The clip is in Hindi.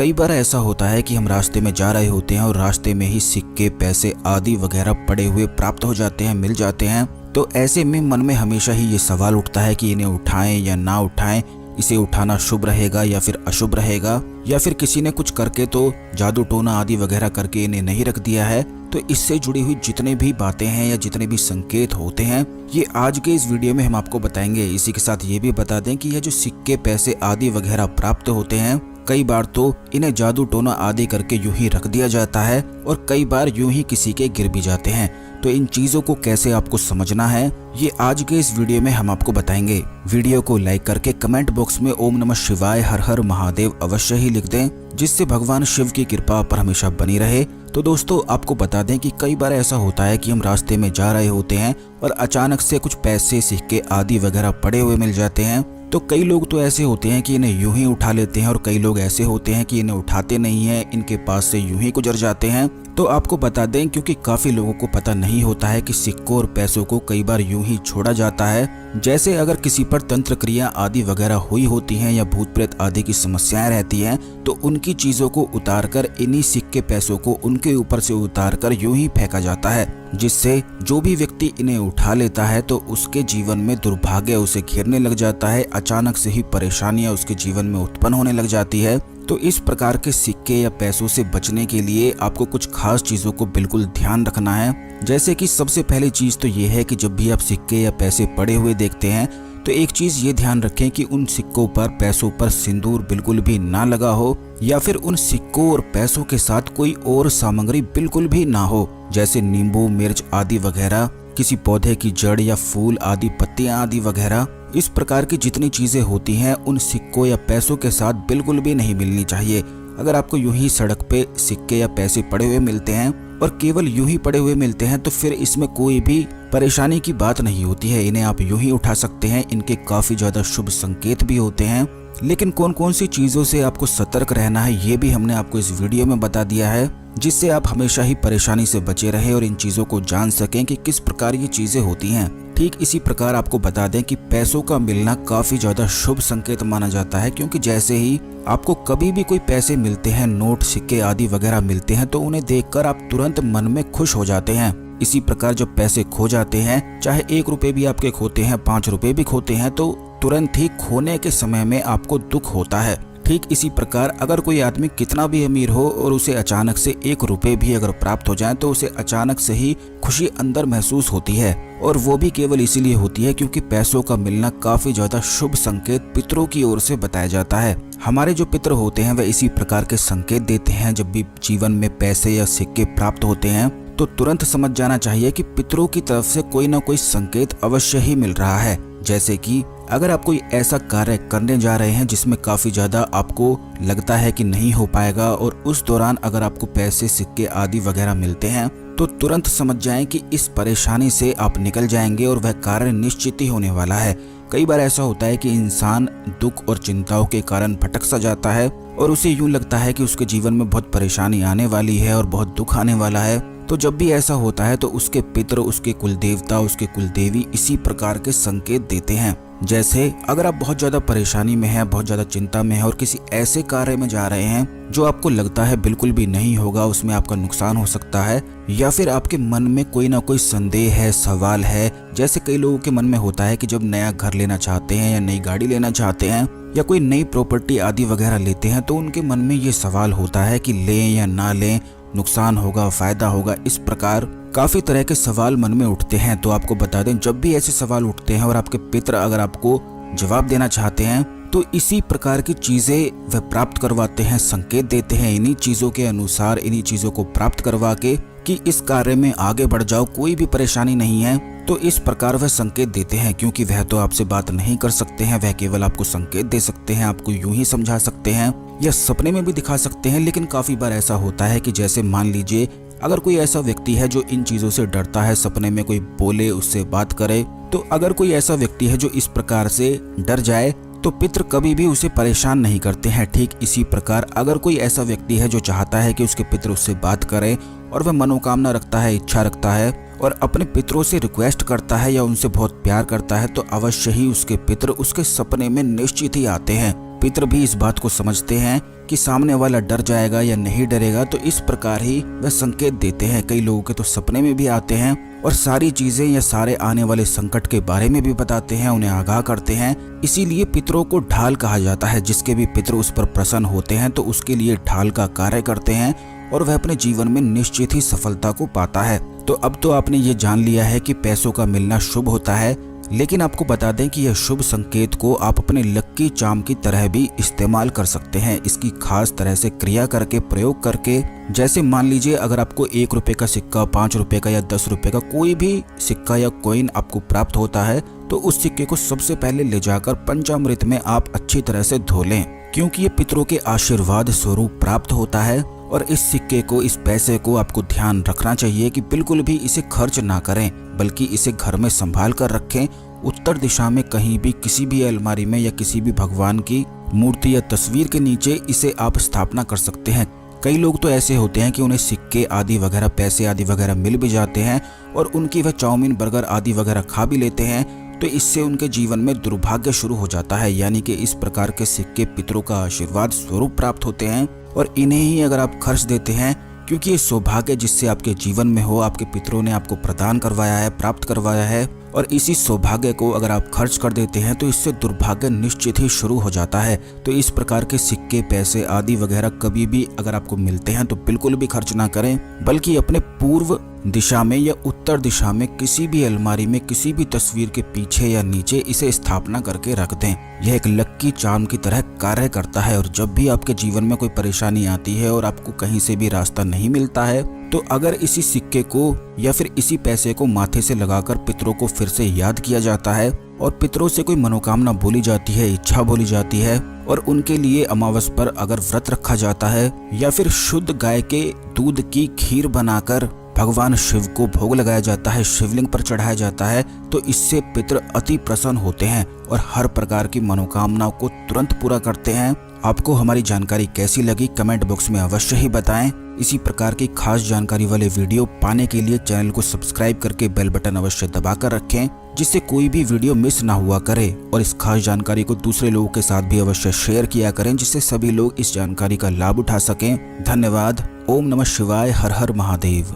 कई बार ऐसा होता है कि हम रास्ते में जा रहे होते हैं और रास्ते में ही सिक्के, पैसे आदि वगैरह पड़े हुए प्राप्त हो जाते हैं, मिल जाते हैं। तो ऐसे में मन में हमेशा ही ये सवाल उठता है कि इन्हें उठाएं या ना उठाएं, इसे उठाना शुभ रहेगा या फिर अशुभ रहेगा, या फिर किसी ने कुछ करके तो जादू टोना आदि वगैरह करके इन्हें नहीं रख दिया है। तो इससे जुड़ी हुई जितने भी बातें हैं या जितने भी संकेत होते हैं, ये आज के इस वीडियो में हम आपको बताएंगे। इसी के साथ ये भी बता दें कि ये जो सिक्के, पैसे आदि वगैरह प्राप्त होते हैं, कई बार तो इन्हें जादू टोना आदि करके यूं ही रख दिया जाता है और कई बार यूं ही किसी के गिर भी जाते हैं। तो इन चीजों को कैसे आपको समझना है, ये आज के इस वीडियो में हम आपको बताएंगे। वीडियो को लाइक करके कमेंट बॉक्स में ओम नमः शिवाय, हर हर महादेव अवश्य ही लिख दें, जिससे भगवान शिव की कृपा आप पर हमेशा बनी रहे। तो दोस्तों, आपको बता दें कि कई बार ऐसा होता है कि हम रास्ते में जा रहे होते हैं और अचानक से कुछ पैसे, सिक्के आदि वगैरह पड़े हुए मिल जाते हैं। तो कई लोग तो ऐसे होते हैं कि इन्हें यूं ही उठा लेते हैं और कई लोग ऐसे होते हैं कि इन्हें उठाते नहीं हैं, इनके पास से यूं ही गुजर जाते हैं। तो आपको बता दें, क्योंकि काफी लोगों को पता नहीं होता है कि सिक्कों और पैसों को कई बार यूं ही छोड़ा जाता है। जैसे अगर किसी पर तंत्र क्रिया आदि वगैरह हुई होती हैं या भूत प्रेत आदि की समस्याएं रहती हैं, तो उनकी चीजों को उतारकर इन्हीं सिक्के, पैसों को उनके ऊपर से उतारकर यूं ही फेंका जाता है, जिससे जो भी व्यक्ति इन्हें उठा लेता है तो उसके जीवन में दुर्भाग्य उसे घेरने लग जाता है। अचानक से ही परेशानियां उसके जीवन में उत्पन्न होने लग जाती है। तो इस प्रकार के सिक्के या पैसों से बचने के लिए आपको कुछ खास चीजों को बिल्कुल ध्यान रखना है। जैसे कि सबसे पहली चीज तो ये है कि जब भी आप सिक्के या पैसे पड़े हुए देखते हैं, तो एक चीज ये ध्यान रखें कि उन सिक्कों पर, पैसों पर सिंदूर बिल्कुल भी ना लगा हो, या फिर उन सिक्कों और पैसों के साथ कोई और सामग्री बिल्कुल भी ना हो, जैसे नींबू, मिर्च आदि वगैरह, किसी पौधे की जड़ या फूल आदि, पत्तियां आदि वगैरह। इस प्रकार की जितनी चीजें होती हैं उन सिक्कों या पैसों के साथ बिल्कुल भी नहीं मिलनी चाहिए। अगर आपको यूं ही सड़क पे सिक्के या पैसे पड़े हुए मिलते हैं और केवल यूं ही पड़े हुए मिलते हैं, तो फिर इसमें कोई भी परेशानी की बात नहीं होती है। इन्हें आप यूं ही उठा सकते हैं, इनके काफी ज्यादा शुभ संकेत भी होते हैं। लेकिन कौन कौन सी चीजों से आपको सतर्क रहना है, ये भी हमने आपको इस वीडियो में बता दिया है, जिससे आप हमेशा ही परेशानी से बचे रहे और इन चीजों को जान सकें कि किस प्रकार ये चीजें होती हैं। ठीक इसी प्रकार आपको बता दें कि पैसों का मिलना काफी ज्यादा शुभ संकेत माना जाता है, क्योंकि जैसे ही आपको कभी भी कोई पैसे मिलते हैं, नोट, सिक्के आदि वगैरह मिलते हैं, तो उन्हें देखकर आप तुरंत मन में खुश हो जाते हैं। इसी प्रकार जब पैसे खो जाते हैं, चाहे 1 रुपए भी आपके खोते हैं, 5 रुपए भी खोते हैं, तो तुरंत ही खोने के समय में आपको दुख होता है। ठीक इसी प्रकार अगर कोई आदमी कितना भी अमीर हो और उसे अचानक से 1 रुपए भी अगर प्राप्त हो जाए, तो उसे अचानक से ही खुशी अंदर महसूस होती है, और वो भी केवल इसीलिए होती है क्योंकि पैसों का मिलना काफी ज्यादा शुभ संकेत पितरों की ओर से बताया जाता है। हमारे जो पितर होते हैं वह इसी प्रकार के संकेत देते हैं। जब भी जीवन में पैसे या सिक्के प्राप्त होते हैं, तो तुरंत समझ जाना चाहिए कि पितरों की तरफ से कोई ना कोई संकेत अवश्य ही मिल रहा है। जैसे कि अगर आप कोई ऐसा कार्य करने जा रहे हैं जिसमें काफी ज्यादा आपको लगता है कि नहीं हो पाएगा, और उस दौरान अगर आपको पैसे, सिक्के आदि वगैरह मिलते हैं, तो तुरंत समझ जाएं कि इस परेशानी से आप निकल जाएंगे और वह कार्य निश्चित ही होने वाला है। कई बार ऐसा होता है कि इंसान दुख और चिंताओं के कारण भटक सा जाता है और उसे यूं लगता है कि उसके जीवन में बहुत परेशानी आने वाली है और बहुत दुख आने वाला है। तो जब भी ऐसा होता है तो उसके पितर, उसके कुल देवता, उसके कुल देवी इसी प्रकार के संकेत देते हैं। जैसे अगर आप बहुत ज्यादा परेशानी में हैं, बहुत ज्यादा चिंता में हैं और किसी ऐसे कार्य में जा रहे हैं जो आपको लगता है बिल्कुल भी नहीं होगा, उसमें आपका नुकसान हो सकता है, या फिर आपके मन में कोई ना कोई संदेह है, सवाल है। जैसे कई लोगों के मन में होता है कि जब नया घर लेना चाहते हैं या नई गाड़ी लेना चाहते हैं या कोई नई प्रॉपर्टी आदि वगैरह लेते हैं, तो उनके मन में ये सवाल होता है कि लें या ना लें, नुकसान होगा, फायदा होगा। इस प्रकार काफी तरह के सवाल मन में उठते हैं। तो आपको बता दें, जब भी ऐसे सवाल उठते हैं और आपके पितर अगर आपको जवाब देना चाहते हैं, तो इसी प्रकार की चीजें वह प्राप्त करवाते हैं, संकेत देते हैं। इन्हीं चीजों के अनुसार, इन्हीं चीजों को प्राप्त करवा के कि इस कार्य में आगे बढ़ जाओ, कोई भी परेशानी नहीं है, तो इस प्रकार वह संकेत देते हैं। क्योंकि वह तो आपसे बात नहीं कर सकते हैं, वह केवल आपको संकेत दे सकते हैं, आपको यूं ही समझा सकते हैं या सपने में भी दिखा सकते हैं। लेकिन काफी बार ऐसा होता है कि जैसे मान लीजिए अगर कोई ऐसा व्यक्ति है जो इन चीजों से डरता है, सपने में कोई बोले, उससे बात करे, तो अगर कोई ऐसा व्यक्ति है जो इस प्रकार से डर जाए, तो पितृ कभी भी उसे परेशान नहीं करते हैं। ठीक इसी प्रकार अगर कोई ऐसा व्यक्ति है जो चाहता है कि उसके पितृ उससे बात करें और वह मनोकामना रखता है, इच्छा रखता है और अपने पितरों से रिक्वेस्ट करता है या उनसे बहुत प्यार करता है, तो अवश्य ही उसके पितृ उसके सपने में निश्चित ही आते हैं। पितृ भी इस बात को समझते हैं कि सामने वाला डर जाएगा या नहीं डरेगा, तो इस प्रकार ही वह संकेत देते हैं। कई लोगों के तो सपने में भी आते हैं और सारी चीजें या सारे आने वाले संकट के बारे में भी बताते हैं, उन्हें आगाह करते हैं। इसीलिए पितरों को ढाल कहा जाता है। जिसके भी पितृ उस पर प्रसन्न होते हैं तो उसके लिए ढाल का कार्य करते हैं और वह अपने जीवन में निश्चित ही सफलता को पाता है। तो अब तो आपने ये जान लिया है कि पैसों का मिलना शुभ होता है, लेकिन आपको बता दें कि यह शुभ संकेत को आप अपने लक्की चार्म की तरह भी इस्तेमाल कर सकते हैं। इसकी खास तरह से क्रिया करके, प्रयोग करके, जैसे मान लीजिए अगर आपको 1 रुपए का सिक्का, 5 रुपए का या 10 रुपए का कोई भी सिक्का या कॉइन आपको प्राप्त होता है तो उस सिक्के को सबसे पहले ले जाकर पंचामृत में आप अच्छी तरह से धो लें, क्योंकि ये पितरों के आशीर्वाद स्वरूप प्राप्त होता है। और इस सिक्के को, इस पैसे को आपको ध्यान रखना चाहिए कि बिल्कुल भी इसे खर्च ना करें, बल्कि इसे घर में संभाल कर रखें। उत्तर दिशा में कहीं भी, किसी भी अलमारी में या किसी भी भगवान की मूर्ति या तस्वीर के नीचे इसे आप स्थापना कर सकते हैं। कई लोग तो ऐसे होते हैं कि उन्हें सिक्के आदि वगैरह, पैसे आदि वगैरह मिल भी जाते हैं और उनकी वह चाउमीन, बर्गर आदि वगैरह खा भी लेते हैं, तो इससे उनके जीवन में दुर्भाग्य शुरू हो जाता है। यानी कि इस प्रकार के सिक्के पितरों का आशीर्वाद स्वरूप प्राप्त होते हैं और इन्हें ही अगर आप खर्च देते हैं, क्योंकि ये सौभाग्य जिससे आपके जीवन में हो, आपके पितरों ने आपको प्रदान करवाया है, प्राप्त करवाया है, और इसी सौभाग्य को अगर आप खर्च कर देते हैं तो इससे दुर्भाग्य निश्चित ही शुरू हो जाता है। तो इस प्रकार के सिक्के, पैसे आदि वगैरह कभी भी अगर आपको मिलते हैं तो बिल्कुल भी खर्च ना करें, बल्कि अपने पूर्व दिशा में या उत्तर दिशा में किसी भी अलमारी में, किसी भी तस्वीर के पीछे या नीचे इसे स्थापना करके रख दें। यह एक लक्की चार्म की तरह कार्य करता है। और जब भी आपके जीवन में कोई परेशानी आती है और आपको कहीं से भी रास्ता नहीं मिलता है, तो अगर इसी सिक्के को या फिर इसी पैसे को माथे से लगाकर पितरों को फिर से याद किया जाता है और पितरों से कोई मनोकामना बोली जाती है, इच्छा बोली जाती है, और उनके लिए अमावस पर अगर व्रत रखा जाता है या फिर शुद्ध गाय के दूध की खीर बनाकर भगवान शिव को भोग लगाया जाता है, शिवलिंग पर चढ़ाया जाता है, तो इससे पितृ अति प्रसन्न होते हैं और हर प्रकार की मनोकामनाओं को तुरंत पूरा करते हैं। आपको हमारी जानकारी कैसी लगी कमेंट बॉक्स में अवश्य ही बताएं। इसी प्रकार की खास जानकारी वाले वीडियो पाने के लिए चैनल को सब्सक्राइब करके बेल बटन अवश्य दबाकर रखें, जिससे कोई भी वीडियो मिस ना हुआ करे। और इस खास जानकारी को दूसरे लोगों के साथ भी अवश्य शेयर किया करें, जिससे सभी लोग इस जानकारी का लाभ उठा सकें। धन्यवाद। ओम नमः शिवाय। हर हर महादेव।